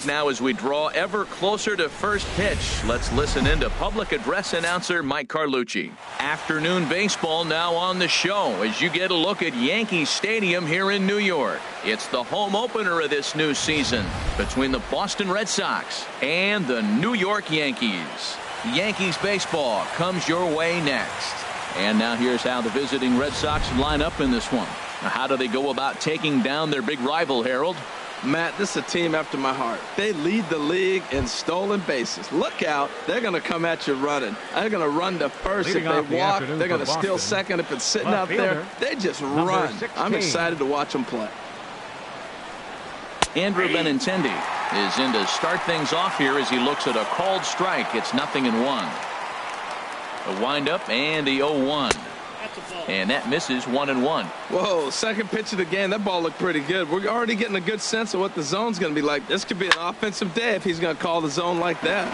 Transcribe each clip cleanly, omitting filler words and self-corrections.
Now as we draw ever closer to first pitch, let's listen in to public address announcer Mike Carlucci. Afternoon baseball now on the show as you get a look at Yankee Stadium here in New York. It's the home opener of this new season between the Boston Red Sox and the New York Yankees. Yankees baseball comes your way next. And now here's how the visiting Red Sox line up in this one. Now, how do they go about taking down their big rival, Harold? Matt, this is a team after my heart. They lead the league in stolen bases. Look out. They're going to come at you running. They're going to run to first if they walk. They're going to steal second if it's sitting out there. They just run. I'm excited to watch them play. Andrew Benintendi is in to start things off here as he looks at a called strike. It's 0-1. A windup and the 0-1. And that misses 1-1. Whoa, second pitch of the game. That ball looked pretty good. We're already getting a good sense of what the zone's going to be like. This could be an offensive day if he's going to call the zone like that.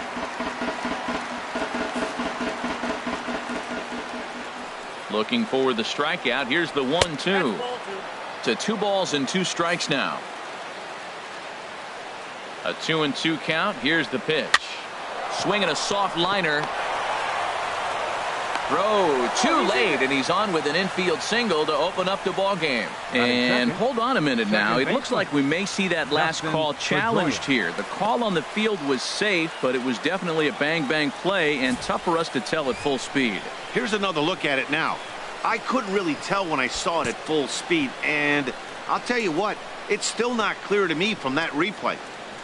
Looking for the strikeout. Here's the 1-2. To 2 balls and 2 strikes now. A 2-2 count. Here's the pitch. Swinging a soft liner. Throw too late, and he's on with an infield single to open up the ball game. And hold on a minute now. It looks like we may see that last call challenged here. The call on the field was safe, but it was definitely a bang-bang play and tough for us to tell at full speed. Here's another look at it now. I couldn't really tell when I saw it at full speed, and I'll tell you what, it's still not clear to me from that replay.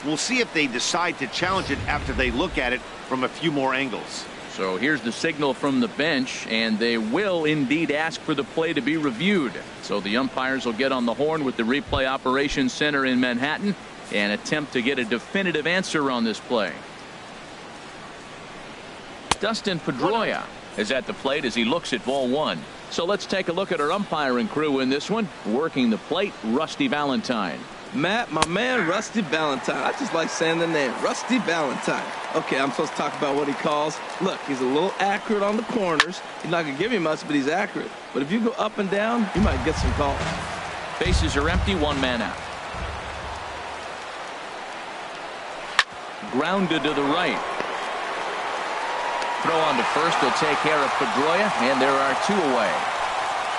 We'll see if they decide to challenge it after they look at it from a few more angles. So here's the signal from the bench, and they will indeed ask for the play to be reviewed. So the umpires will get on the horn with the replay operations center in Manhattan and attempt to get a definitive answer on this play. Dustin Pedroia is at the plate as he looks at ball 1. So let's take a look at our umpiring crew in this one. Working the plate, Rusty Valentine. Matt, my man, Rusty Valentine. I just like saying the name, Rusty Valentine. Okay, I'm supposed to talk about what he calls. Look, he's a little accurate on the corners. He's not going to give you much, but he's accurate. But if you go up and down, you might get some calls. Bases are empty, 1 man out. Grounded to the right. Throw on to first will take care of Pedroia, and there are 2 away.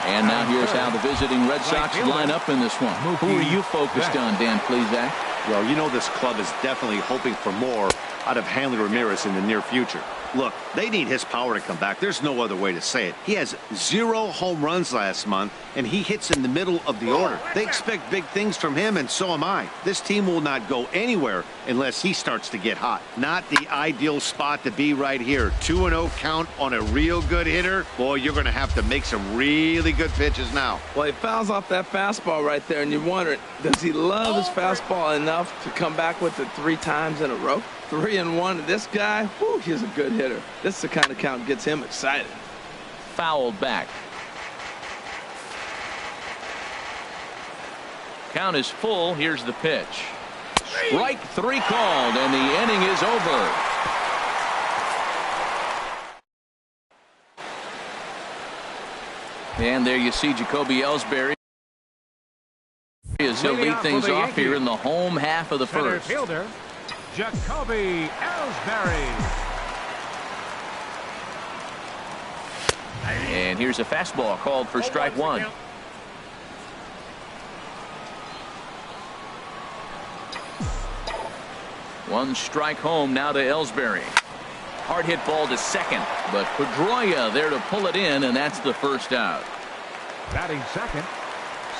And now here's how the visiting Red Sox line up in this one. Who are you focused on, Dan Plesac? Well, you know this club is definitely hoping for more out of Hanley Ramirez in the near future. Look, they need his power to come back. There's no other way to say it. He has 0 home runs last month, and he hits in the middle of the order. They expect big things from him, and so am I. This team will not go anywhere unless he starts to get hot. Not the ideal spot to be right here. 2-0 count on a real good hitter. Boy, you're going to have to make some really good pitches now. Well, he fouls off that fastball right there, and you're wondering, does he love his fastball enough to come back with it 3 times in a row? 3-1. This guy, whew, he's a good hitter. This is the kind of count that gets him excited. Fouled back. Count is full. Here's the pitch. Strike 3 called, and the inning is over. And there you see Jacoby Ellsbury as he'll lead things off here in the home half of the first. Fielder, Jacoby Ellsbury. And here's a fastball called for strike 1. One strike home now to Ellsbury. Hard hit ball to second, but Pedroia there to pull it in, and that's the first out. Batting second.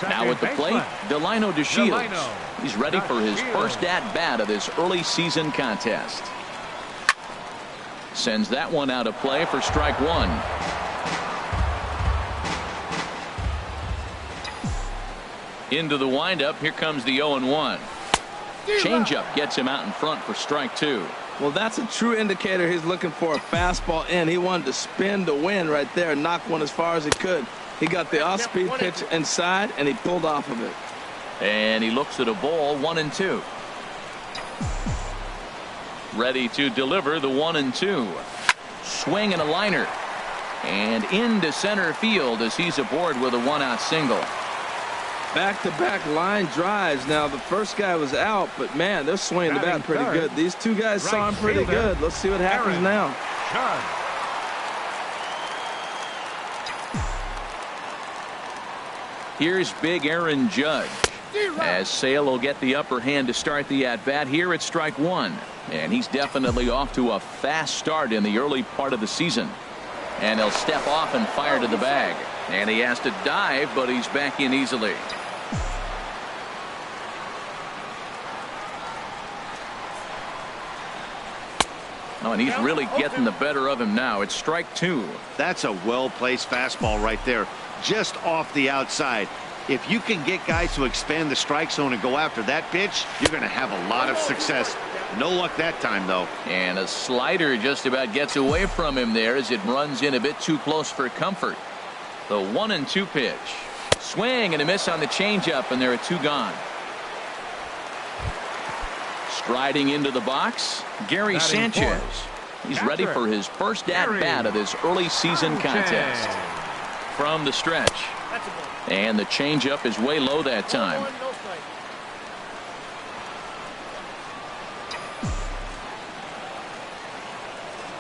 Now at the plate, Delino DeShields. He's ready for his first at-bat of this early season contest. Sends that one out of play for strike 1. Into the windup. Here comes the 0-1. Changeup gets him out in front for strike 2. Well, that's a true indicator he's looking for a fastball in. He wanted to spin to win right there and knock one as far as he could. He got the off-speed pitch inside, and he pulled off of it. And he looks at a ball, 1-2. Ready to deliver the 1-2. Swing and a liner. And into center field as he's aboard with a 1-out single. Back-to-back line drives. Now, the first guy was out, but, man, they're swinging the bat pretty good. These two guys saw him pretty good. Let's see what happens now. Here's big Aaron Judge. As Sale will get the upper hand to start the at-bat here at strike one. And he's definitely off to a fast start in the early part of the season. And he'll step off and fire to the bag. And he has to dive, but he's back in easily. Oh, and he's really getting the better of him now. It's strike two. That's a well-placed fastball right there, just off the outside. If you can get guys to expand the strike zone and go after that pitch, you're going to have a lot of success. No luck that time, though. And a slider just about gets away from him there as it runs in a bit too close for comfort. The 1-2 pitch. Swing and a miss on the changeup, and there are two gone. Striding into the box, Gary Sanchez. He's ready for his first at-bat of this early season contest. From the stretch. And the changeup is way low that time.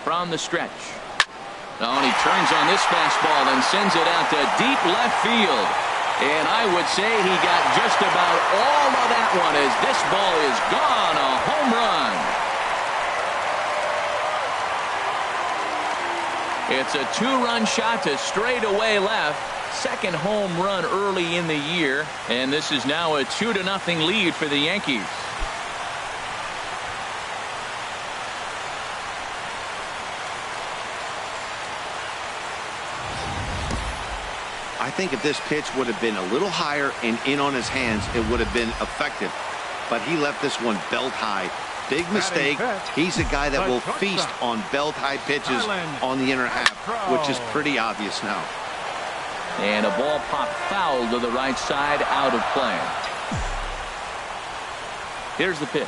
From the stretch. Oh, and he turns on this fastball and sends it out to deep left field. And I would say he got just about all of that one as this ball is gone. A home run. It's a two-run shot to straightaway left. Second home run early in the year. And this is now a 2-0 lead for the Yankees. I think if this pitch would have been a little higher and in on his hands, it would have been effective. But he left this one belt high. Big mistake. He's a guy that will feast on belt high pitches on the inner half, which is pretty obvious now. And a ball popped foul to the right side, out of play. Here's the pitch.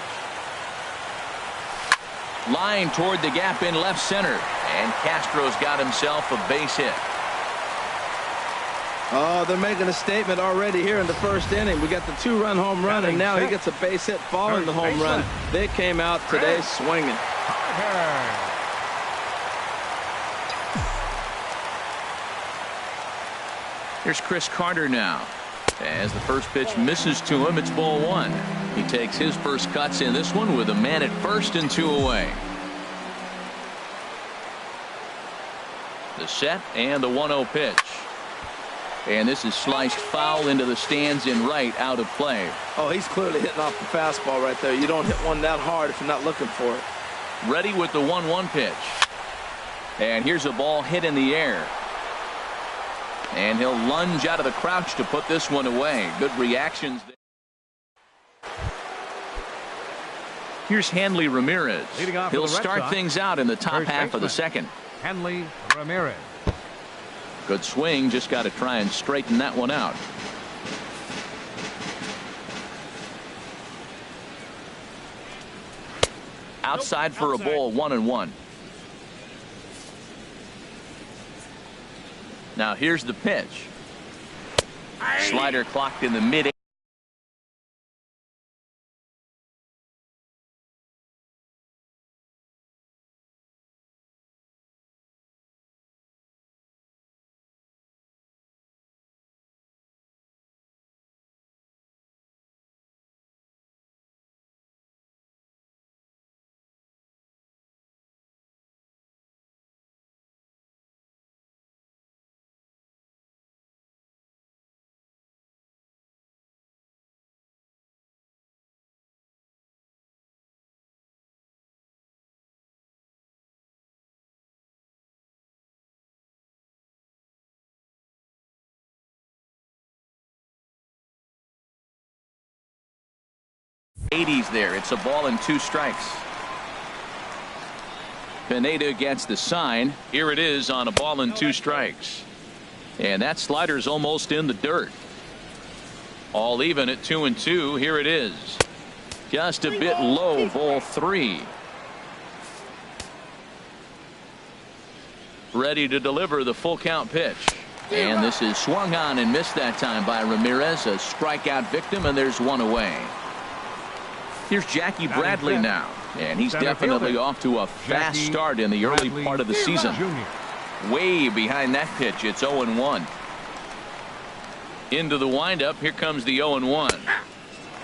Line toward the gap in left center. And Castro's got himself a base hit. Oh, they're making a statement already here in the first inning. We got the two-run home run, and now he gets a base hit following the home run. They came out today swinging. Here's Chris Carter now. As the first pitch misses to him, it's ball one. He takes his first cuts in this one with a man at first and two away. The set and the 1-0 pitch. And this is sliced foul into the stands in right, out of play. Oh, he's clearly hitting off the fastball right there. You don't hit one that hard if you're not looking for it. Ready with the 1-1 pitch. And here's a ball hit in the air. And he'll lunge out of the crouch to put this one away. Good reactions there. Here's Hanley Ramirez. He'll start things out in the top half of the second. Hanley Ramirez. Good swing, just got to try and straighten that one out. Outside for a ball, 1-1. Now here's the pitch. Slider clocked in the mid. '80s there. It's a ball and 2 strikes. Pineda gets the sign. Here it is on a ball and 2 strikes. And that slider's almost in the dirt. All even at 2-2. Here it is. Just a bit low, ball 3. Ready to deliver the full count pitch. And this is swung on and missed that time by Ramirez. A strikeout victim, and there's one away. Here's Jackie Bradley now. And he's definitely off to a fast start in the early part of the season. Way behind that pitch. It's 0-1. Into the windup. Here comes the 0-1.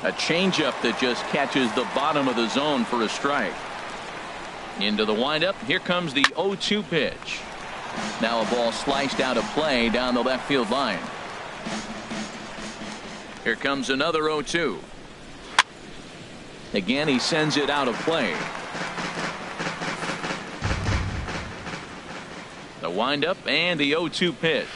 A changeup that just catches the bottom of the zone for a strike. Into the windup. Here comes the 0-2 pitch. Now a ball sliced out of play down the left field line. Here comes another 0-2. Again, he sends it out of play. The windup and the 0-2 pitch.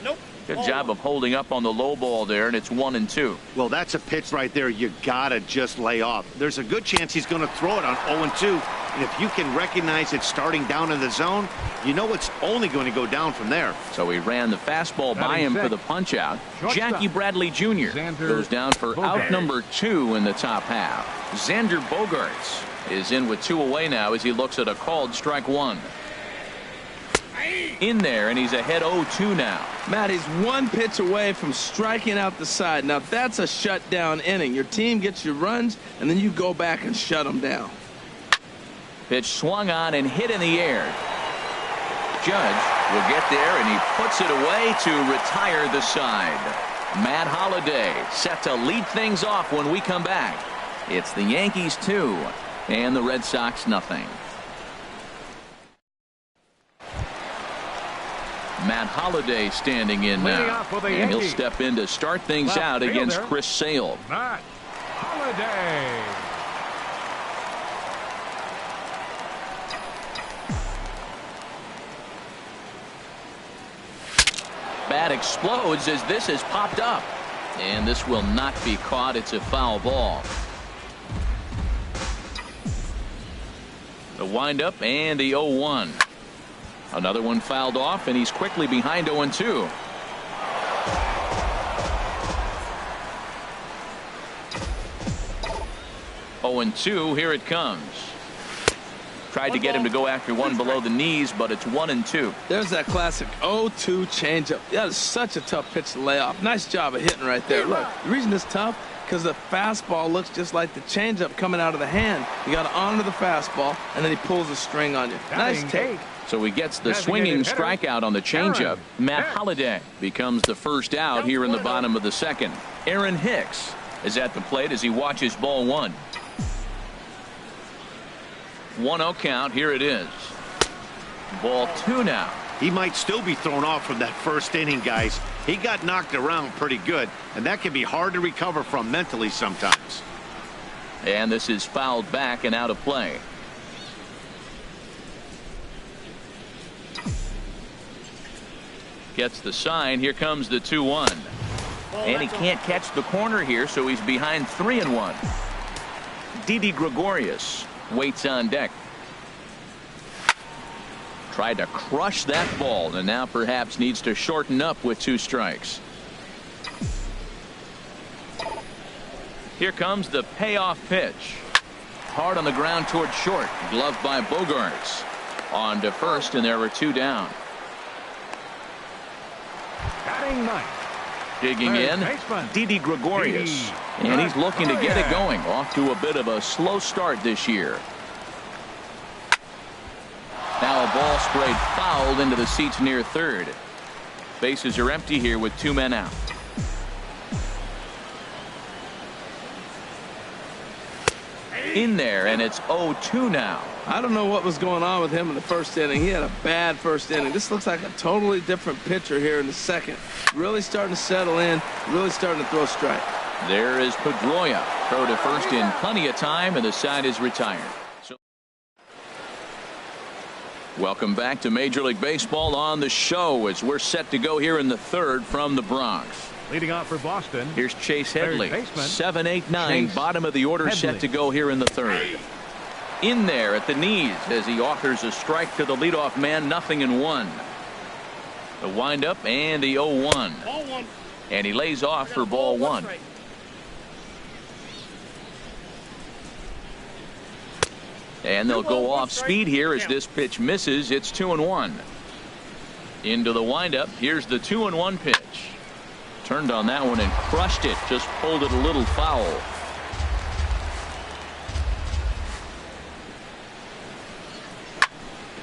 Nope. Good job of holding up on the low ball there, and it's 1-2. Well, that's a pitch right there you gotta just lay off. There's a good chance he's going to throw it on 0-2, and if you can recognize it starting down in the zone, you know it's only going to go down from there. So he ran the fastball by him for the punch out. Jackie Bradley Jr. goes down for out number 2 in the top half. Xander Bogaerts is in with 2 away now as he looks at a called strike 1. In there, and he's ahead 0-2 now. Matt, he's 1 pitch away from striking out the side. Now that's a shutdown inning. Your team gets your runs, and then you go back and shut them down. Pitch swung on and hit in the air. Judge will get there, and he puts it away to retire the side. Matt Holliday set to lead things off when we come back. It's the Yankees 2 and the Red Sox nothing. Matt Holliday standing in now, and he'll step in to start things out against Chris Sale. Matt Holliday. Bat explodes as this has popped up, and this will not be caught. It's a foul ball. The windup and the 0-1. Another one fouled off, and he's quickly behind 0-2. Here it comes. Tried to get him to go after one below the knees, but it's 1-2. There's that classic 0-2 changeup. That is such a tough pitch to lay off. Nice job of hitting right there. Look, the reason it's tough, because the fastball looks just like the changeup coming out of the hand. You got to honor the fastball, and then he pulls the string on you. Nice take. So he gets the swinging strikeout on the changeup. Matt Holliday becomes the first out here in the bottom of the second. Aaron Hicks is at the plate as he watches ball 1. 1-0 count. Here it is. Ball 2 now. He might still be thrown off from that first inning, guys. He got knocked around pretty good, and that can be hard to recover from mentally sometimes. And this is fouled back and out of play. Gets the sign. Here comes the 2-1. And he can't catch the corner here, so he's behind 3-1. Didi Gregorius waits on deck. Tried to crush that ball, and now perhaps needs to shorten up with 2 strikes. Here comes the payoff pitch. Hard on the ground toward short. Gloved by Bogaerts. On to first, and there were 2 down. Batting ninth. Digging in, Didi Gregorius. And he's looking to get it going. Off to a bit of a slow start this year. Now a ball sprayed fouled into the seats near third. Bases are empty here with 2 men out. In there, and it's 0-2 now. I don't know what was going on with him in the first inning. He had a bad first inning. This looks like a totally different pitcher here in the second. Really starting to settle in, really starting to throw strike. There is Pedroia. Throw to first in plenty of time, and the side is retired. Welcome back to Major League Baseball on the show as we're set to go here in the third from the Bronx. Leading off for Boston. Here's Chase Headley. 7, 8, 9. Bottom of the order set to go here in the third. In there at the knees as he offers a strike to the leadoff man. 0-1. The windup and the 0-1. And he lays off for ball 1. And they'll go off speed here as this pitch misses. It's 2-1. Into the windup. Here's the 2-1 pitch. Turned on that one and crushed it. Just pulled it a little foul.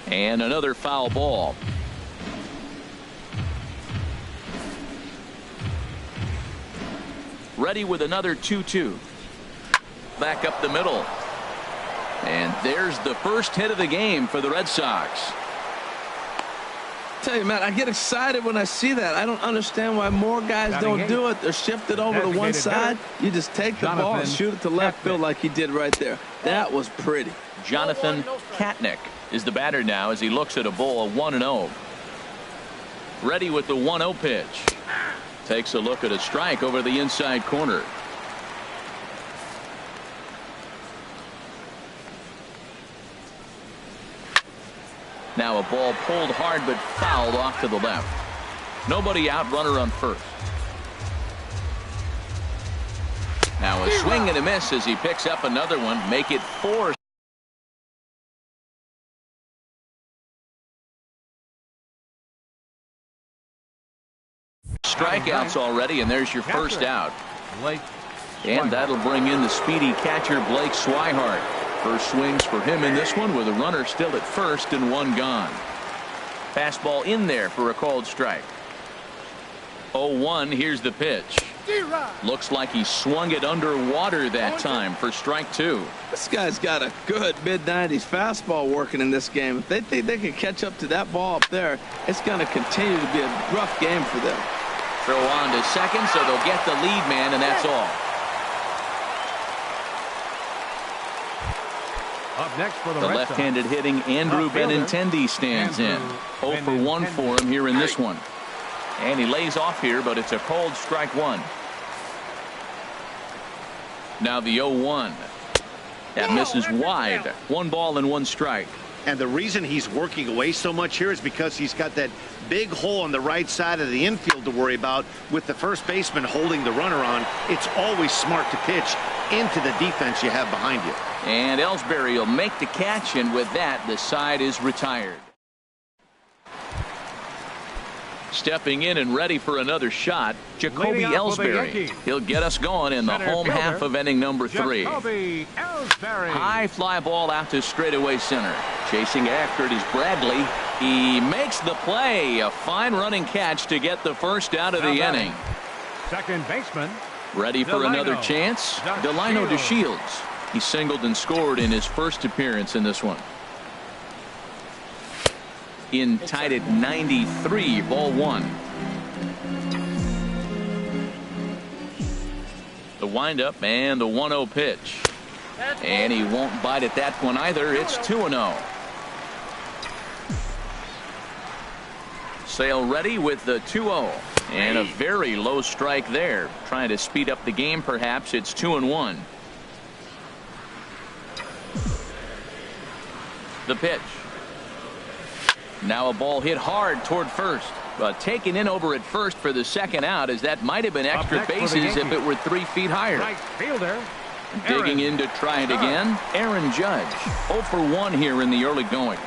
And another foul ball. Ready with another 2-2. Back up the middle. And there's the first hit of the game for the Red Sox. Tell you, man, I get excited when I see that. I don't understand why more guys don't do it. They're shifted over to one side. You just take the ball and shoot it to left field like he did right there. That was pretty. Jonathan Katnick is the batter now as he looks at a ball 1-0. Ready with the 1-0 pitch. Takes a look at a strike over the inside corner. Now a ball pulled hard but fouled off to the left. Nobody out, runner on first. Now a swing and a miss as he picks up another one. Make it 4. Strikeouts already, and there's your first out. And that'll bring in the speedy catcher Blake Swihart. First swings for him in this one with a runner still at first and one gone. Fastball in there for a called strike. 0-1. Here's the pitch. Looks like he swung it underwater that time for strike 2. This guy's got a good mid-90s fastball working in this game. If they think they can catch up to that ball up there, it's going to continue to be a rough game for them. Throw on to second, so they'll get the lead man, and that's all. Up next for the left-handed hitting Andrew Benintendi stands in. 0 for 1 for him here in this one. And he lays off here, but it's a called strike 1. Now the 0-1. That misses wide. 1 ball and 1 strike. And the reason he's working away so much here is because he's got that big hole on the right side of the infield to worry about with the first baseman holding the runner on. It's always smart to pitch into the defense you have behind you. And Ellsbury will make the catch, and with that, the side is retired. Stepping in and ready for another shot, Jacoby Ellsbury. He'll get us going in the home half of inning number 3. High fly ball out to straightaway center. Chasing after it is Bradley. He makes the play. A fine running catch to get the first out of the inning. Second baseman. Ready for another chance. Delino DeShields. He singled and scored in his first appearance in this one. In tied at 93, ball 1. The windup and the 1-0 pitch. And he won't bite at that one either. It's 2-0. Sale ready with the 2-0. And a very low strike there. Trying to speed up the game perhaps. It's 2-1. The pitch. Now a ball hit hard toward first, but taken in over at first for the second out, as that might have been extra bases if it were 3 feet higher. Right fielder. Digging in to try it again, Aaron Judge. 0 for 1 here in the early going.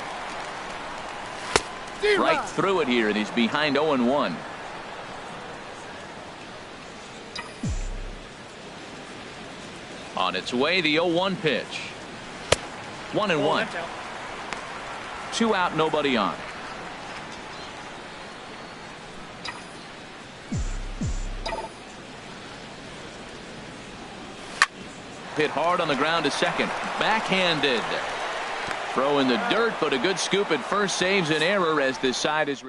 Right through it here, and he's behind 0-1. On its way, the 0-1 pitch. 1-1. 2 out, nobody on. Hit hard on the ground to second. Backhanded. Throw in the dirt, but a good scoop at first saves an error as this side is.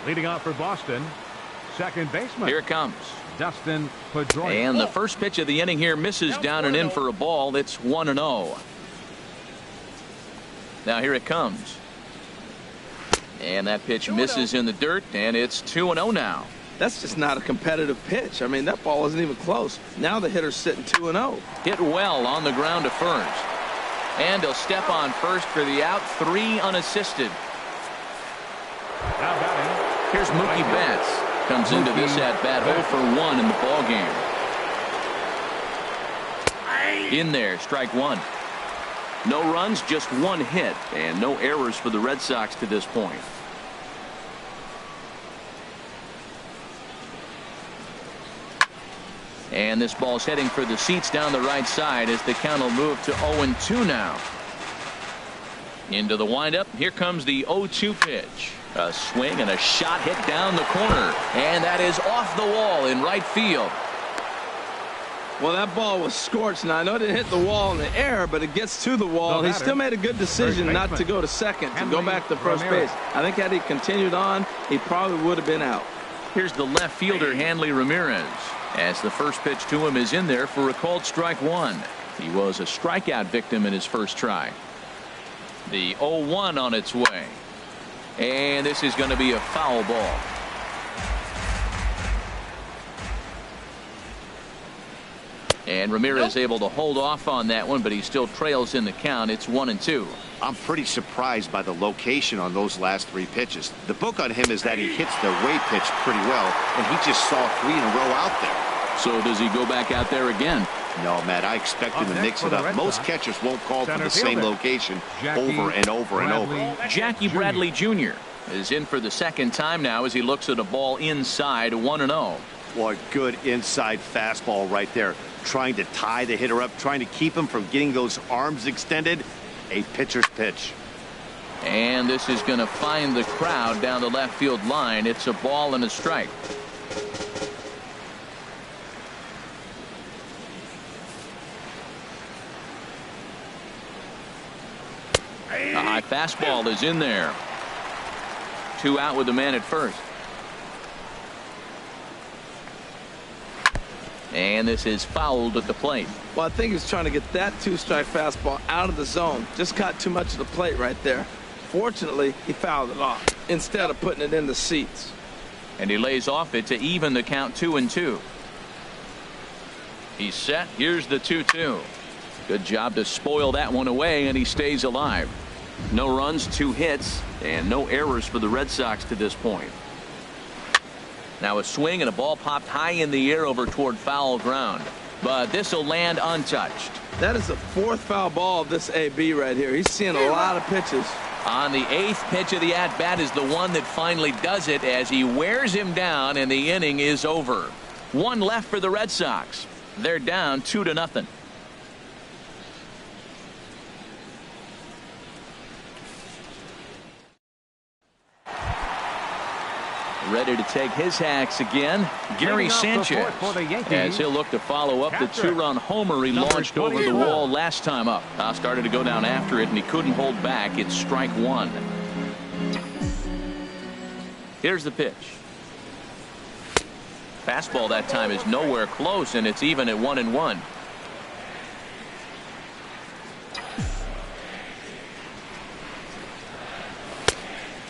Leading off for Boston, second baseman. Here it comes. Dustin Pedroia. And the first pitch of the inning here misses down and in for a ball. It's 1-0. Now here it comes. And that pitch misses in the dirt, and it's 2-0 now. That's just not a competitive pitch. I mean, that ball isn't even close. Now the hitter's sitting 2-0. Hit well on the ground to first. And he'll step on first for the out. 3 unassisted. Now batting. Here's Mookie Betts. Comes into this at-bat 0 for 1 in the ball game. In there, strike 1. No runs, just one hit, and no errors for the Red Sox to this point. And this ball's heading for the seats down the right side as the count will move to 0-2 now. Into the windup. Here comes the 0-2 pitch. A swing and a shot hit down the corner. And that is off the wall in right field. Well, that ball was scorched. Now, I know it didn't hit the wall in the air, but it gets to the wall. He still made a good decision not to go to second, to go back to first base. I think had he continued on, he probably would have been out. Here's the left fielder, Hanley Ramirez, as the first pitch to him is in there for a called strike one. He was a strikeout victim in his first try. The 0-1 on its way. And this is going to be a foul ball. And Ramirez able to hold off on that one, but he still trails in the count. It's 1-2. I'm pretty surprised by the location on those last three pitches. The book on him is that he hits the way pitch pretty well, and he just saw three in a row out there. So does he go back out there again? No, Matt, I expect him to mix it up. Most catchers won't call for the same location over and over and over. Jackie Bradley Jr. is in for the second time now as he looks at a ball inside 1-0. What good inside fastball right there. Trying to tie the hitter up, trying to keep him from getting those arms extended. A pitcher's pitch. And this is going to find the crowd down the left field line. It's a ball and a strike. A high fastball is in there. 2 out with the man at first. And this is fouled at the plate. Well, I think he was trying to get that 2-strike fastball out of the zone. Just caught too much of the plate right there. Fortunately, he fouled it off instead of putting it in the seats. And he lays off it to even the count 2-2. He's set. Here's the 2-2. Good job to spoil that one away, and he stays alive. No runs, 2 hits, and no errors for the Red Sox to this point. Now a swing and a ball popped high in the air over toward foul ground. But this will land untouched. That is the 4th foul ball of this AB right here. He's seeing a lot of pitches. On the 8th pitch of the at-bat is the one that finally does it as he wears him down, and the inning is over. 1 left for the Red Sox. They're down 2-0. Ready to take his hacks again, Gary Sanchez, as he'll look to follow up the 2-run homer he launched over the wall last time up. Started to go down after it, and he couldn't hold back. It's strike 1. Here's the pitch. Fastball that time is nowhere close, and it's even at 1-1.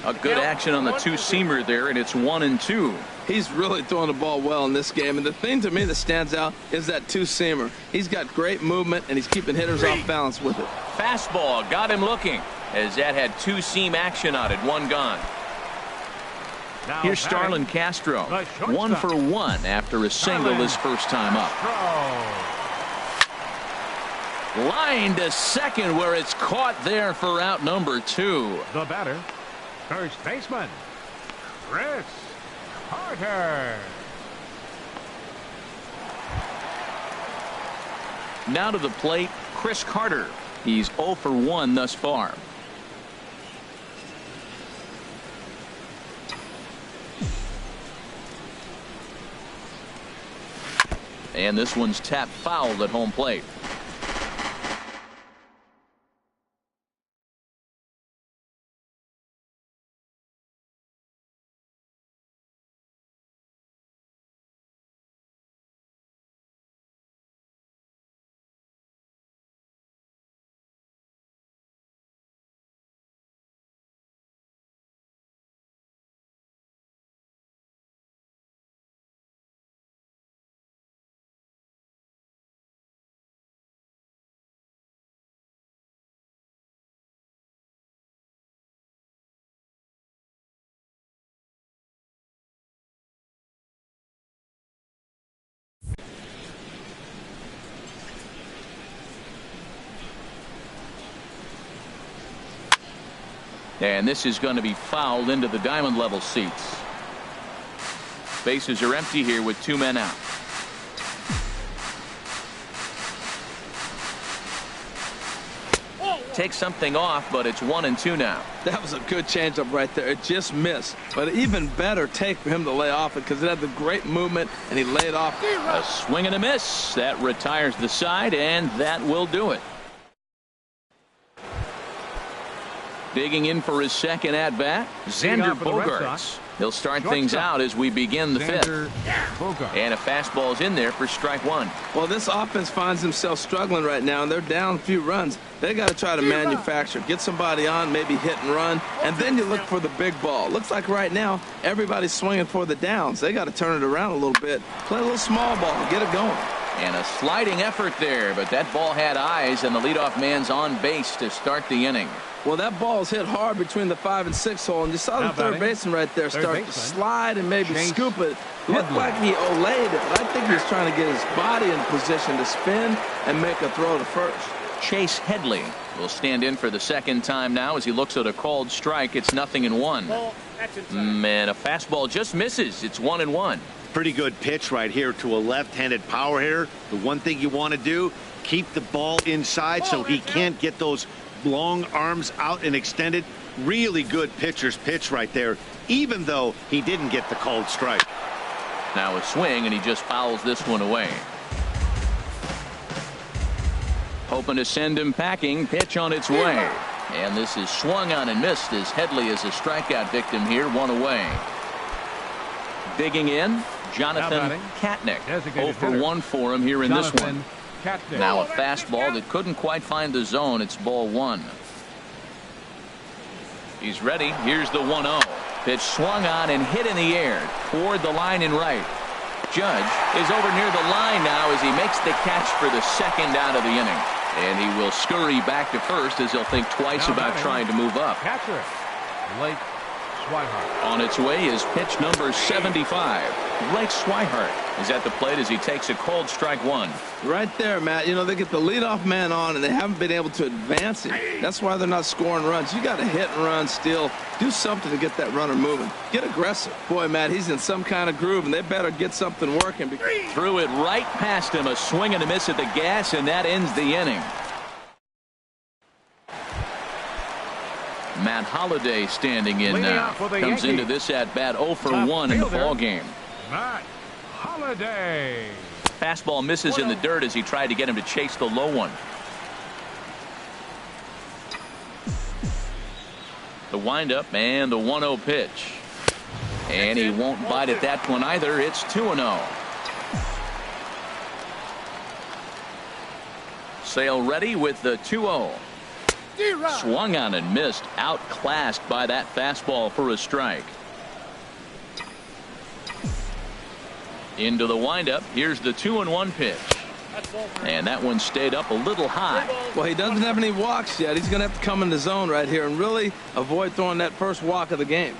A good action on the 2-seamer there, and it's 1-2. He's really throwing the ball well in this game, and the thing to me that stands out is that 2-seamer. He's got great movement, and he's keeping hitters off balance with it. Fastball got him looking, as that had 2-seam action on it. 1 gone. Here's Starlin Castro, 1 for 1 after a single his first time up. Line to second, where it's caught there for out number 2. The batter, first baseman, Chris Carter. Now to the plate, Chris Carter. He's 0 for 1 thus far. And this one's tapped foul at home plate. And this is going to be fouled into the diamond level seats. Bases are empty here with 2 men out. Takes something off, but it's 1-2 now. That was a good changeup right there. It just missed. But an even better take for him to lay off it because it had the great movement, and he laid off. A swing and a miss. That retires the side, and that will do it. Digging in for his second at-bat, Xander Bogaerts. He'll start things out as we begin the fifth. And a fastball's in there for strike one. Well, this offense finds himself struggling right now, and they're down a few runs. They got to try to manufacture, get somebody on, maybe hit and run, and then you look for the big ball. Looks like right now everybody's swinging for the downs. They got to turn it around a little bit, play a little small ball, get it going. And a sliding effort there, but that ball had eyes, and the leadoff man's on base to start the inning. Well, that ball's hit hard between the 5 and 6 hole, and you saw the third baseman right there start to slide and maybe scoop it. Looked like he olayed it, but I think he was trying to get his body in position to spin and make a throw to first. Chase Headley will stand in for the second time now as he looks at a called strike. It's 0-1. Man, a fastball just misses. It's 1-1. Pretty good pitch right here to a left-handed power hitter. The one thing you want to do, keep the ball inside so he can't get those long arms out and extended. Really good pitcher's pitch right there, even though he didn't get the called strike. Now a swing, and he just fouls this one away. Hoping to send him packing. Pitch on its way. And this is swung on and missed as Headley is a strikeout victim here. 1 away. Digging in, Jonathan Katnick. 0-for-1 for him here in this one. Now a fastball that couldn't quite find the zone. It's ball 1. He's ready. Here's the 1-0. Pitch swung on and hit in the air toward the line and right. Judge is over near the line now as he makes the catch for the second out of the inning. And he will scurry back to first as he'll think twice about trying to move up. Catcher, Blake Swihart. On its way is pitch number 75. Blake Swihart is at the plate as he takes a called strike one. Right there, Matt. You know, they get the leadoff man on, and they haven't been able to advance him. That's why they're not scoring runs. You got to hit and run still. Do something to get that runner moving. Get aggressive. Boy, Matt, he's in some kind of groove, and they better get something working. Threw it right past him. A swing and a miss at the gas, and that ends the inning. Matt Holliday standing in now. Comes into this at-bat 0-for-1 in the ballgame. Matt Holliday. Fastball misses in the dirt as he tried to get him to chase the low one. The windup and the 1-0 pitch. And he won't bite at that one either. It's 2-0. Sale ready with the 2-0. Swung on and missed. Outclassed by that fastball for a strike. Into the windup. Here's the 2-1 pitch. And that one stayed up a little high. Well, he doesn't have any walks yet. He's going to have to come in the zone right here and really avoid throwing that first walk of the game.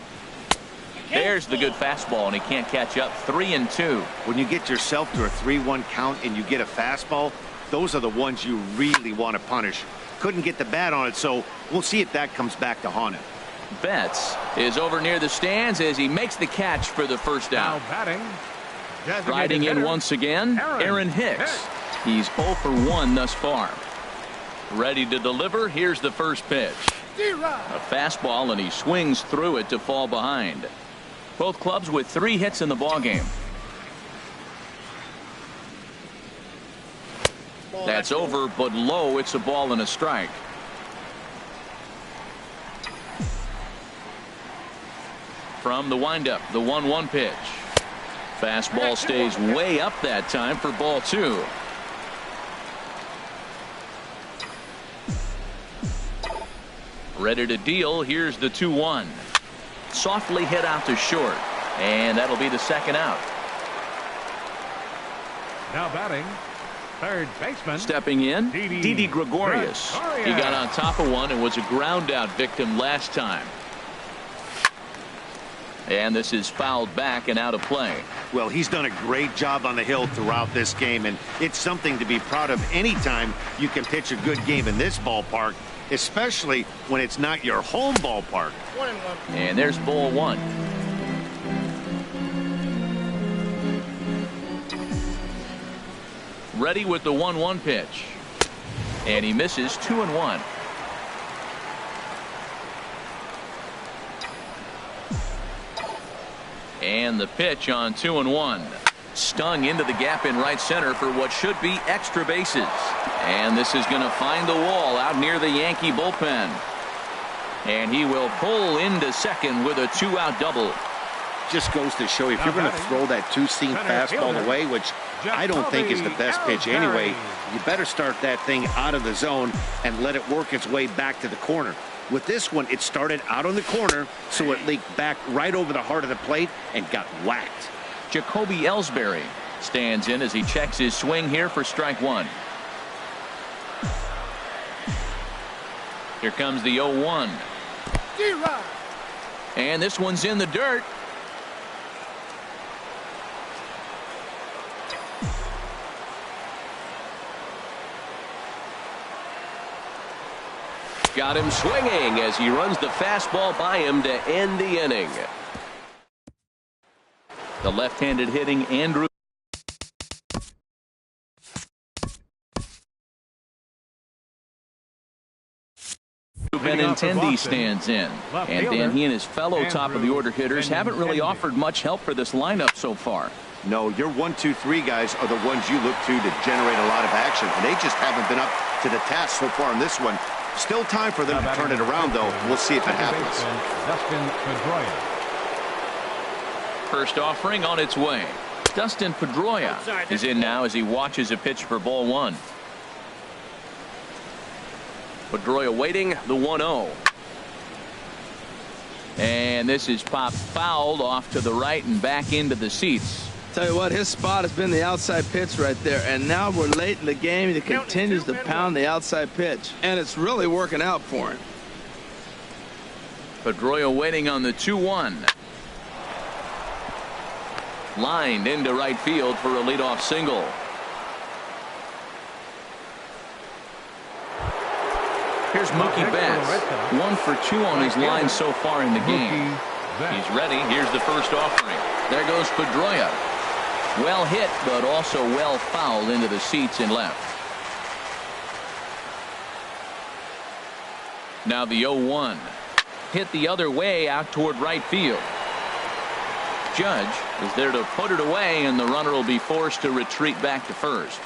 There's the good fastball, and he can't catch up. 3-2. When you get yourself to a 3-1 count and you get a fastball, those are the ones you really want to punish. Couldn't get the bat on it, so we'll see if that comes back to haunt him. Betts is over near the stands as he makes the catch for the first out. Now batting. Riding in once again, Aaron Hicks. He's 0-for-1 thus far. Ready to deliver. Here's the first pitch. A fastball, and he swings through it to fall behind. Both clubs with 3 hits in the ballgame. That's over, but low. It's a ball and a strike. From the windup, the 1-1 pitch. Fastball stays way up that time for ball 2. Ready to deal. Here's the 2-1. Softly hit out to short, and that'll be the second out. Now batting, third baseman. Stepping in, Didi Gregorius. He got on top of one and was a ground out victim last time. And this is fouled back and out of play. Well, he's done a great job on the hill throughout this game, and it's something to be proud of anytime you can pitch a good game in this ballpark, especially when it's not your home ballpark. 1-1. And there's ball one. Ready with the 1-1 pitch. And he misses 2-1. And the pitch on 2-1. Stung into the gap in right center for what should be extra bases. And this is going to find the wall out near the Yankee bullpen. And he will pull into second with a 2-out double. Just goes to show you, if you're going to throw that two-seam fastball away, which I don't think is the best pitch anyway, you better start that thing out of the zone and let it work its way back to the corner. With this one, it started out on the corner, so it leaked back right over the heart of the plate and got whacked. Jacoby Ellsbury stands in as he checks his swing here for strike one. Here comes the 0-1. And this one's in the dirt. Got him swinging as he runs the fastball by him to end the inning. The left-handed hitting Andrew Benintendi stands in. And then he and his fellow top-of-the-order hitters haven't really offered much help for this lineup so far. No, your 1, 2, 3 guys are the ones you look to generate a lot of action, and they just haven't been up to the task so far in this one. Still time for them to turn it around, though. We'll see if it happens. First offering on its way. Dustin Pedroia is in now as he watches a pitch for ball one. Pedroia waiting, the 1-0. And this is popped fouled off to the right and back into the seats. Tell you what, his spot has been the outside pitch right there, and now we're late in the game and he continues to pound the outside pitch, and it's really working out for him. Pedroia waiting on the 2-1. Lined into right field for a leadoff single. Here's Mookie Betts, 1 for 2 on his line so far in the game. He's ready. Here's the first offering. There goes Pedroia. Well hit, but also well fouled into the seats and left. Now the 0-1. Hit the other way out toward right field. Judge is there to put it away, and the runner will be forced to retreat back to first.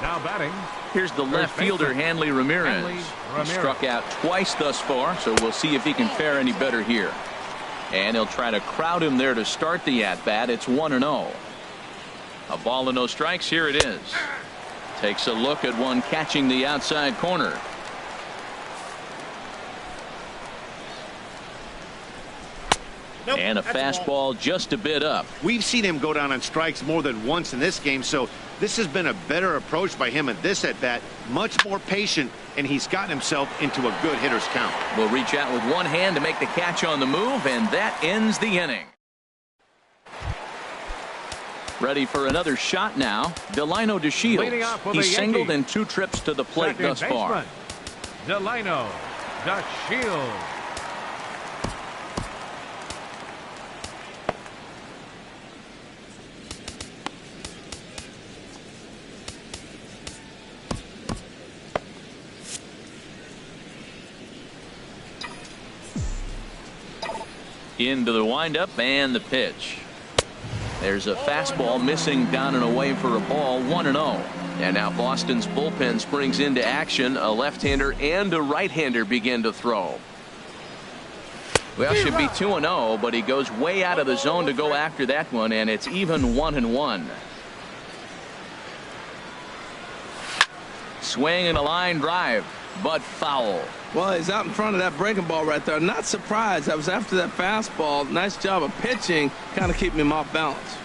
Now batting. Here's the left fielder, Hanley Ramirez. He struck out twice thus far, so we'll see if he can fare any better here. And he'll try to crowd him there to start the at-bat. It's 1-0. A ball and no strikes. Here it is. Takes a look at one catching the outside corner. Nope, and a fastball just a bit up. We've seen him go down on strikes more than once in this game, so this has been a better approach by him at this at-bat. Much more patient, and he's gotten himself into a good hitter's count. Will reach out with one hand to make the catch on the move, and that ends the inning. Ready for another shot now. Delino DeShields. He's singled in 2 trips to the plate thus far. Delino DeShields. Into the windup and the pitch. There's a fastball missing down and away for a ball. 1-0. And now Boston's bullpen springs into action. A left-hander and a right-hander begin to throw. Well, should be 2-0, but he goes way out of the zone to go after that one, and it's even 1-1. Swing and a line drive, but foul. Well, he's out in front of that breaking ball right there. Not surprised. I was after that fastball. Nice job of pitching, kind of keeping him off balance.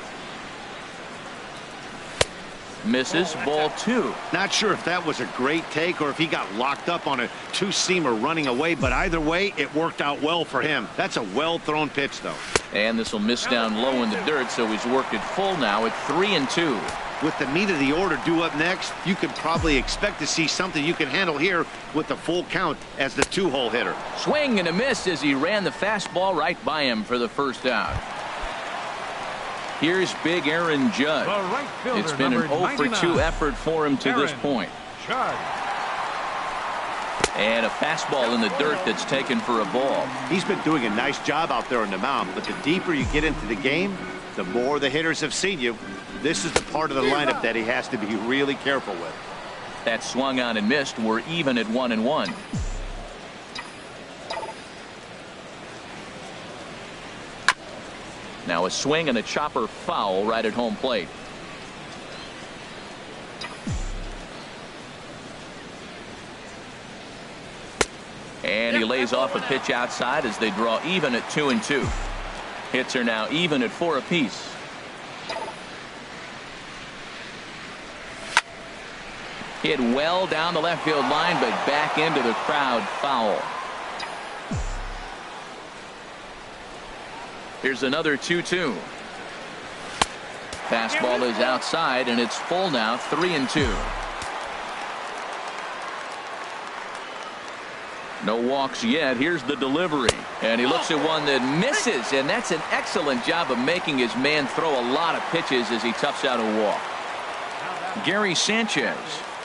Misses, ball 2. Not sure if that was a great take or if he got locked up on a two-seamer running away, but either way, it worked out well for him. That's a well-thrown pitch, though. And this will miss down low in the dirt, so he's worked it full now at 3-2. With the meat of the order due up next, you could probably expect to see something you can handle here with the full count as the two-hole hitter. Swing and a miss as he ran the fastball right by him for the first out. Here's big Aaron Judd. Right fielder, It's been an 0-for-2 effort for him to this point. Judd. And a fastball in the dirt that's taken for a ball. He's been doing a nice job out there on the mound, but the deeper you get into the game, the more the hitters have seen you. This is the part of the lineup that he has to be really careful with. That swung on and missed. We're even at 1-1. Now a swing and a chopper foul right at home plate. And he lays off a pitch outside as they draw even at 2-2. Hits are now even at 4 apiece. Hit well down the left field line, but back into the crowd, foul. Here's another 2-2. Fastball is outside, and it's full now, 3-2. No walks yet. Here's the delivery. And he looks at one that misses, and that's an excellent job of making his man throw a lot of pitches as he toughs out a walk. Gary Sanchez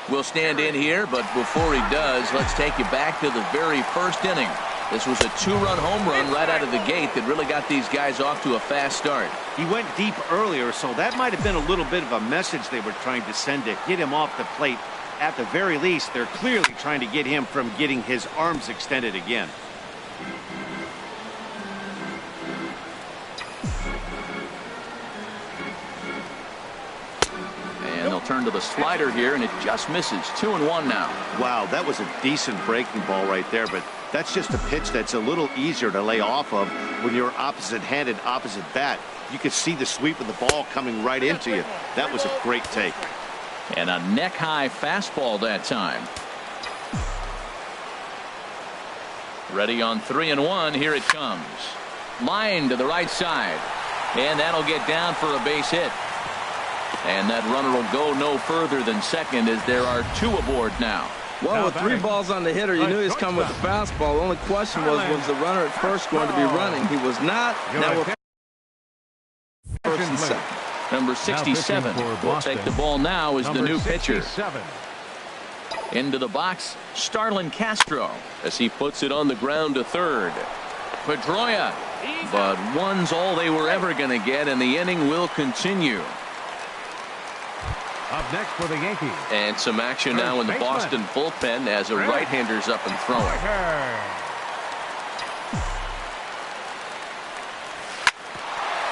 will stand in here, but before he does, let's take you back to the very first inning. This was a 2-run home run right out of the gate that really got these guys off to a fast start. He went deep earlier, so that might have been a little bit of a message they were trying to send to get him off the plate. At the very least, they're clearly trying to get him from getting his arms extended again. And they'll turn to the slider here, and it just misses. 2-1 now. Wow, that was a decent breaking ball right there, but that's just a pitch that's a little easier to lay off of when you're opposite-handed, opposite bat. You could see the sweep of the ball coming right into you. That was a great take. And a neck-high fastball that time. Ready on 3-1. Here it comes. Line to the right side. And that'll get down for a base hit. And that runner will go no further than second as there are 2 aboard now. Well, with 3 balls on the hitter, you knew he was coming with the fastball. The only question was the runner at first going to be running? He was not. Now we're first and second. Number 67 will take the ball now as the new pitcher. Into the box, Starlin Castro as he puts it on the ground to third. Pedroia, but one's all they were ever going to get, and the inning will continue. Up next for the Yankees. And some action now in the Boston bullpen as a right-hander's up and throwing.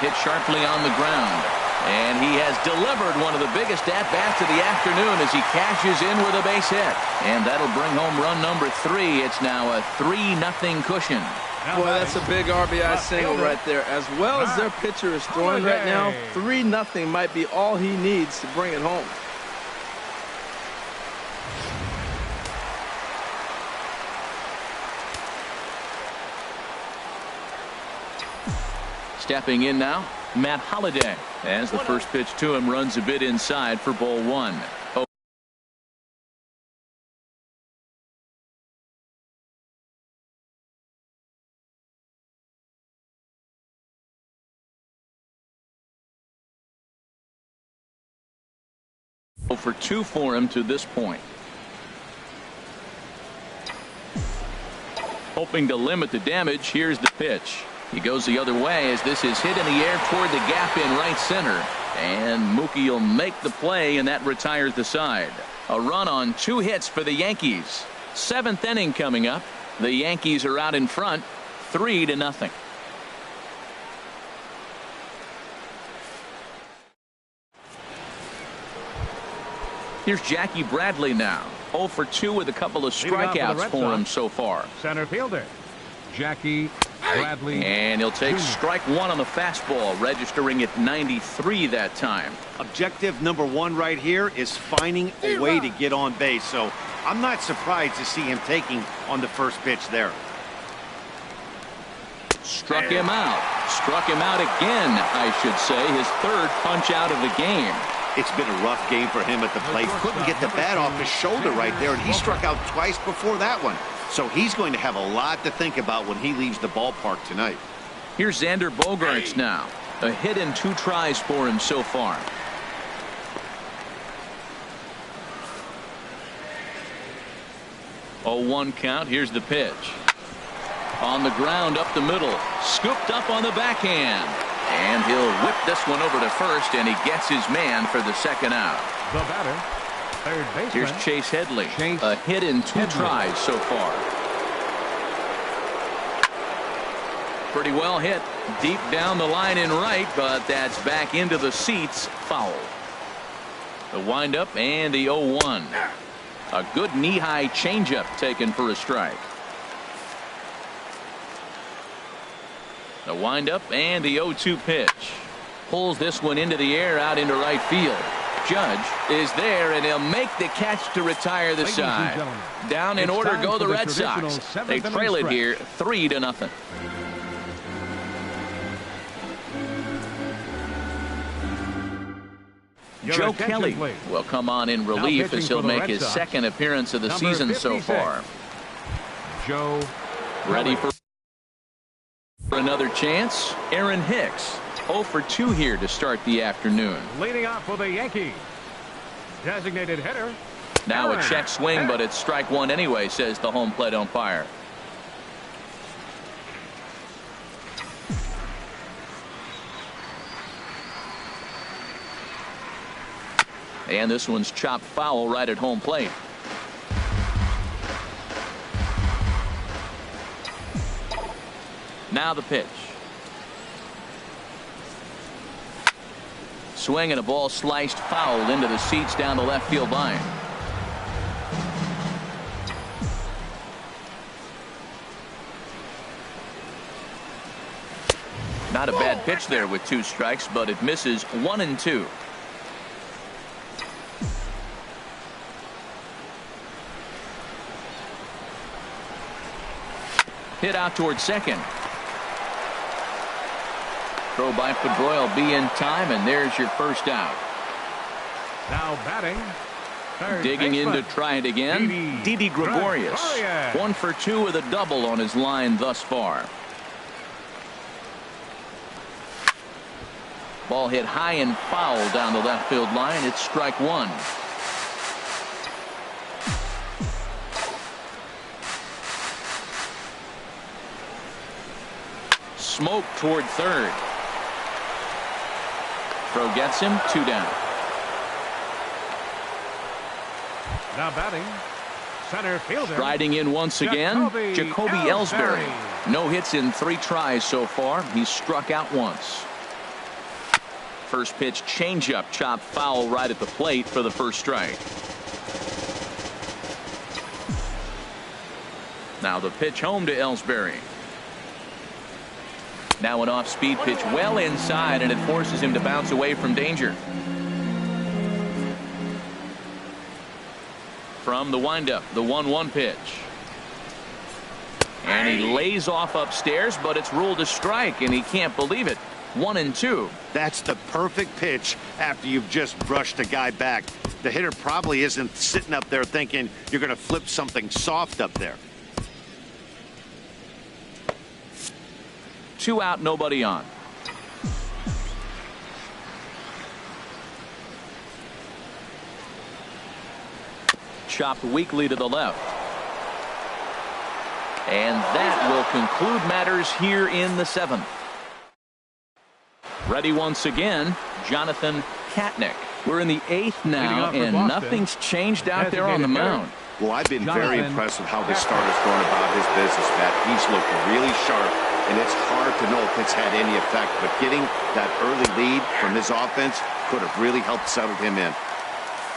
Hit sharply on the ground. And he has delivered one of the biggest at-bats of the afternoon as he cashes in with a base hit. And that'll bring home run number 3. It's now a 3-0 cushion. Boy, that's a big RBI single right there. As well as their pitcher is throwing right now, 3-0 might be all he needs to bring it home. Stepping in now, Matt Holliday, as the first pitch to him runs a bit inside for ball 1. For 2 for him to this point. Hoping to limit the damage, here's the pitch. He goes the other way as this is hit in the air toward the gap in right center. And Mookie will make the play, and that retires the side. A run on 2 hits for the Yankees. 7th inning coming up. The Yankees are out in front, 3-0. Here's Jackie Bradley now. 0 for 2 with a couple of strikeouts for him so far. Center fielder, Jackie Bradley. And he'll take Jr. strike one on the fastball, registering at 93 that time. Objective number one right here is finding a way to get on base. So I'm not surprised to see him taking on the first pitch there. Struck him out. Struck him out again, I should say. His third punch out of the game. It's been a rough game for him at the plate. Couldn't get the bat off his shoulder right there, and he struck out twice before that one. So he's going to have a lot to think about when he leaves the ballpark tonight. Here's Xander Bogaerts now. A hit and 2 tries for him so far. Oh, 1 count. Here's the pitch. On the ground up the middle. Scooped up on the backhand. And he'll whip this one over to first, and he gets his man for the second out. The batter, third baseman. Here's Chase Headley. Chase a hit in 2 tries so far. Pretty well hit. Deep down the line in right, but that's back into the seats. Foul. The windup and the 0-1. A good knee-high changeup taken for a strike. The windup and the 0-2 pitch. Pulls this one into the air out into right field. Judge is there, and he'll make the catch to retire the side. Down in order go the Red Sox. They trail it here 3-0. Joe Kelly will come on in relief as he'll make his second appearance of the season so far. Joe ready for another chance. Aaron Hicks 0 for 2 here to start the afternoon. Leading off for the Yankees. Designated hitter. Now a check swing, but it's strike one anyway, says the home plate umpire. And this one's chopped foul right at home plate. Now the pitch. Swing and a ball sliced foul into the seats down the left field line. Not a bad pitch there with 2 strikes, but it misses 1-2. Hit out towards second. Throw by Pedroia will be in time, and there's your first out. Now batting. Digging in to try it again. Didi Gregorius. 1 for 2 with a double on his line thus far. Ball hit high and foul down the left field line. It's strike one. Smoke toward third. Throw gets him, 2 down. Now batting. Center fielder. Striding in once again, Jacoby Ellsbury. No hits in 3 tries so far. He's struck out once. First pitch changeup, chopped foul right at the plate for the first strike. Now the pitch home to Ellsbury. Now an off-speed pitch well inside, and it forces him to bounce away from danger. From the windup, the 1-1 pitch. And he lays off upstairs, but it's ruled a strike, and he can't believe it. 1-2. That's the perfect pitch after you've just brushed a guy back. The hitter probably isn't sitting up there thinking you're going to flip something soft up there. 2 out, nobody on. Chopped weakly to the left. And that will conclude matters here in the 7th. Ready once again, Jonathan Katnick. We're in the 8th now, and nothing's changed out there on the mound. Well, I've been very impressed with how this starter's going about his business, Matt. He's looked really sharp, and it's hard to know if it's had any effect, but getting that early lead from his offense could have really helped settle him in.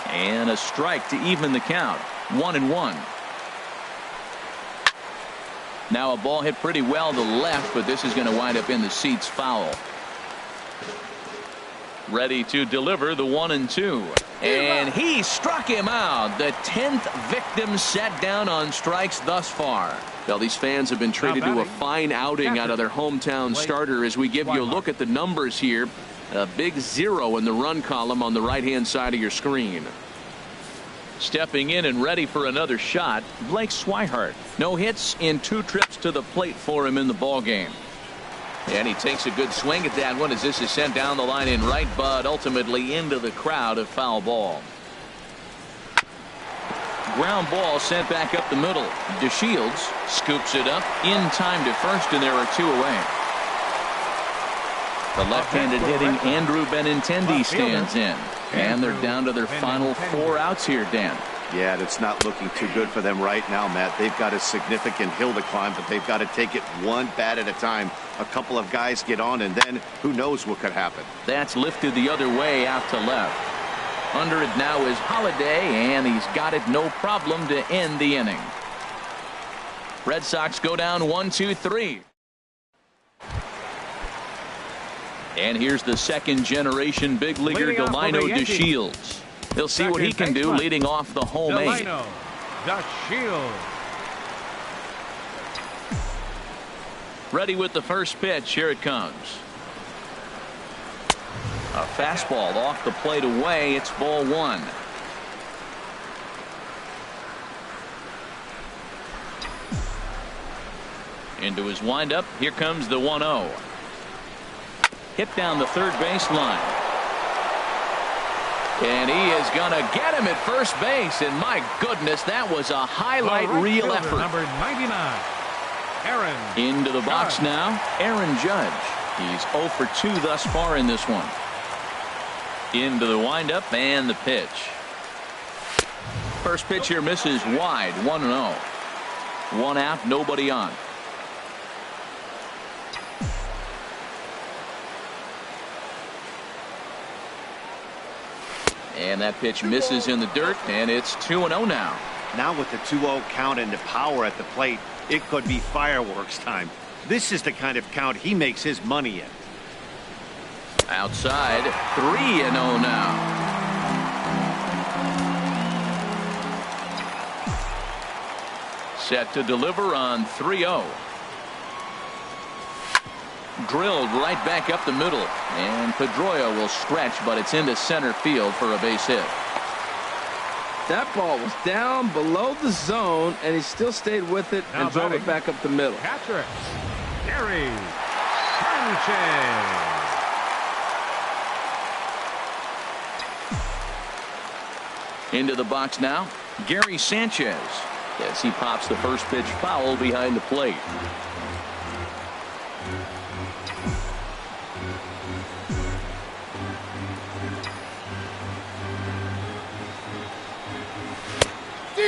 And a strike to even the count. 1-1. Now a ball hit pretty well to left, but this is going to wind up in the seats foul. Ready to deliver the 1-2. And he struck him out. The 10th victim set down on strikes thus far. Well, these fans have been treated to a fine outing out of their hometown starter as we give you a look at the numbers here. A big 0 in the run column on the right-hand side of your screen. Stepping in and ready for another shot, Blake Swihart. No hits in 2 trips to the plate for him in the ballgame. And he takes a good swing at that one as this is sent down the line in right, but ultimately into the crowd, a foul ball. Ground ball sent back up the middle. DeShields scoops it up in time to first, and there are 2 away. The left-handed hitting Andrew Benintendi stands in. And they're down to their final 4 outs here, Dan. Yeah, it's not looking too good for them right now, Matt. They've got a significant hill to climb, but they've got to take it one bat at a time. A couple of guys get on, and then who knows what could happen. That's lifted the other way out to left. Under it now is Holiday, and he's got it no problem to end the inning. Red Sox go down 1-2-3. And here's the second-generation big leaguer Delino DeShields. He'll see what he can do leading off the home 8. Delino DeShields. Ready with the first pitch. Here it comes. A fastball off the plate away. It's ball 1. Into his windup. Here comes the 1-0. Hit down the third baseline. And he is going to get him at first base. And my goodness, that was a highlight reel effort. Number 99, Aaron. Into the box now, Aaron Judge. He's 0 for 2 thus far in this one. Into the windup and the pitch. First pitch here misses wide. 1-0. 1 out, nobody on. And that pitch misses in the dirt, and it's 2-0 now. Now with the 2-0 count and the power at the plate, it could be fireworks time. This is the kind of count he makes his money in. Outside, 3-0 now. Set to deliver on 3-0. Drilled right back up the middle, and Pedroia will stretch, but it's into center field for a base hit. That ball was down below the zone, and he still stayed with it and drove it back up the middle. Catcher, Gary Sanchez. Into the box now, Gary Sanchez, as he pops the first pitch foul behind the plate.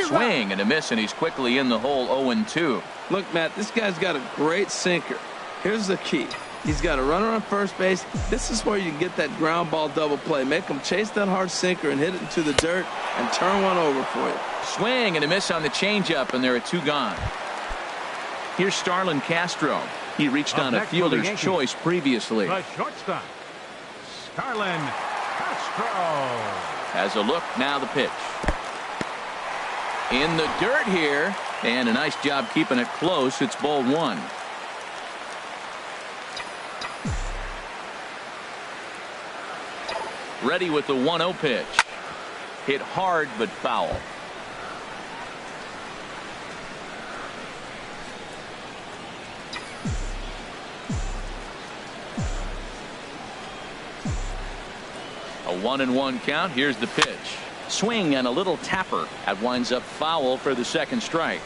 Swing and a miss, and he's quickly in the hole. 0-2. Look, Matt, this guy's got a great sinker. Here's the key. He's got a runner on first base. This is where you can get that ground ball double play. Make him chase that hard sinker and hit it into the dirt and turn one over for you. Swing and a miss on the changeup, and there are 2 gone. Here's Starlin Castro. He reached on a fielder's choice previously. The shortstop, Starlin Castro. Has a look, now the pitch. In the dirt here, and a nice job keeping it close. It's ball 1. Ready with the 1-0 pitch. Hit hard but foul. A 1-1 count. Here's the pitch. Swing and a little tapper. That winds up foul for the second strike.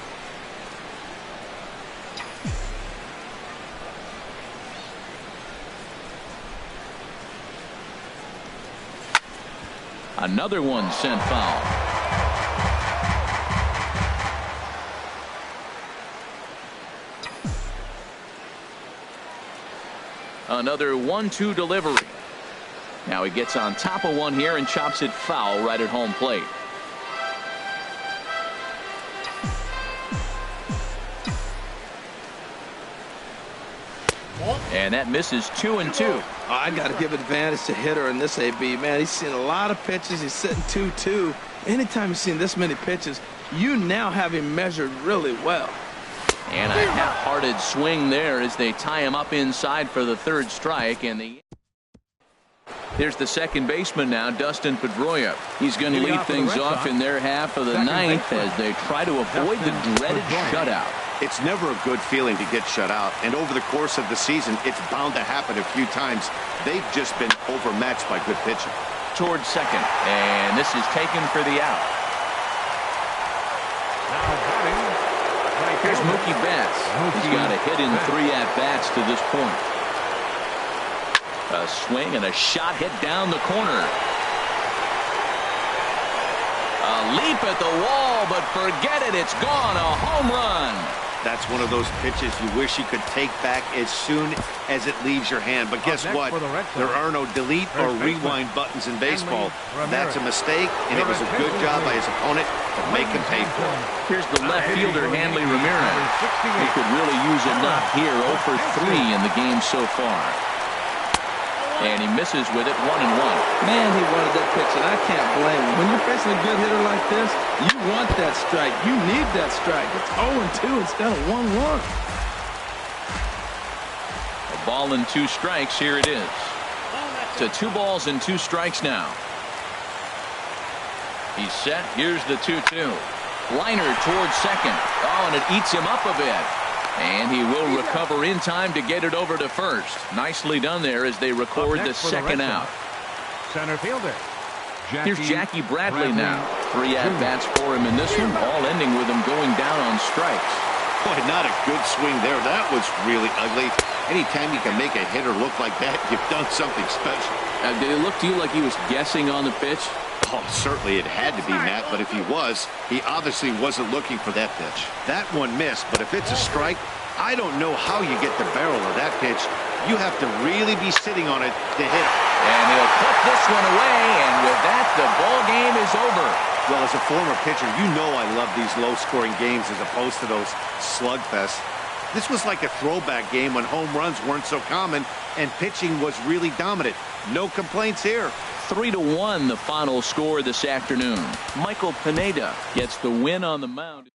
Another one sent foul. Another 1-2 delivery. Now he gets on top of one here and chops it foul right at home plate. And that misses 2-2. I got to give advantage to hitter in this AB. Man, he's seen a lot of pitches. He's sitting 2-2. Anytime you've seen this many pitches, you now have him measured really well. And a half-hearted swing there as they tie him up inside for the third strike. And here's the second baseman now, Dustin Pedroia. He's going to lead things off in their half of the ninth as they try to avoid the dreaded shutout. It's never a good feeling to get shut out, and over the course of the season, it's bound to happen a few times. They've just been overmatched by good pitching. Towards second, and this is taken for the out. Here's Mookie Betts. He's got a hit in 3 at-bats to this point. A swing and a shot hit down the corner. A leap at the wall, but forget it. It's gone. A home run. That's one of those pitches you wish you could take back as soon as it leaves your hand. But guess what? There are no delete or rewind buttons in baseball. That's a mistake, and it was a good job by his opponent to make him pay for it. Here's the left fielder, Hanley Ramirez. He could really use a nut here. 0 for 3 in the game so far. And he misses with it, 1-1. Man, he wanted that pitch, and I can't blame him. When you're facing a good hitter like this, you want that strike. You need that strike. It's 0-2 instead of 1-1. A ball and 2 strikes. Here it is. To 2 balls and 2 strikes now. He's set. Here's the 2-2. Liner towards second. Oh, and it eats him up a bit. And he will recover in time to get it over to first. Nicely done there as they record the second out. Center fielder. Here's Jackie Bradley now. 3 at-bats for him in this one, all ending with him going down on strikes. Boy, not a good swing there. That was really ugly. Anytime you can make a hitter look like that, you've done something special. Did it look to you like he was guessing on the pitch? Oh, certainly it had to be, Matt, but if he was, he obviously wasn't looking for that pitch. That one missed, but if it's a strike, I don't know how you get the barrel of that pitch. You have to really be sitting on it to hit it. And he'll put this one away, and with that, the ball game is over. Well, as a former pitcher, you know I love these low-scoring games as opposed to those slugfests. This was like a throwback game when home runs weren't so common and pitching was really dominant. No complaints here. 3-1 the final score this afternoon. Michael Pineda gets the win on the mound.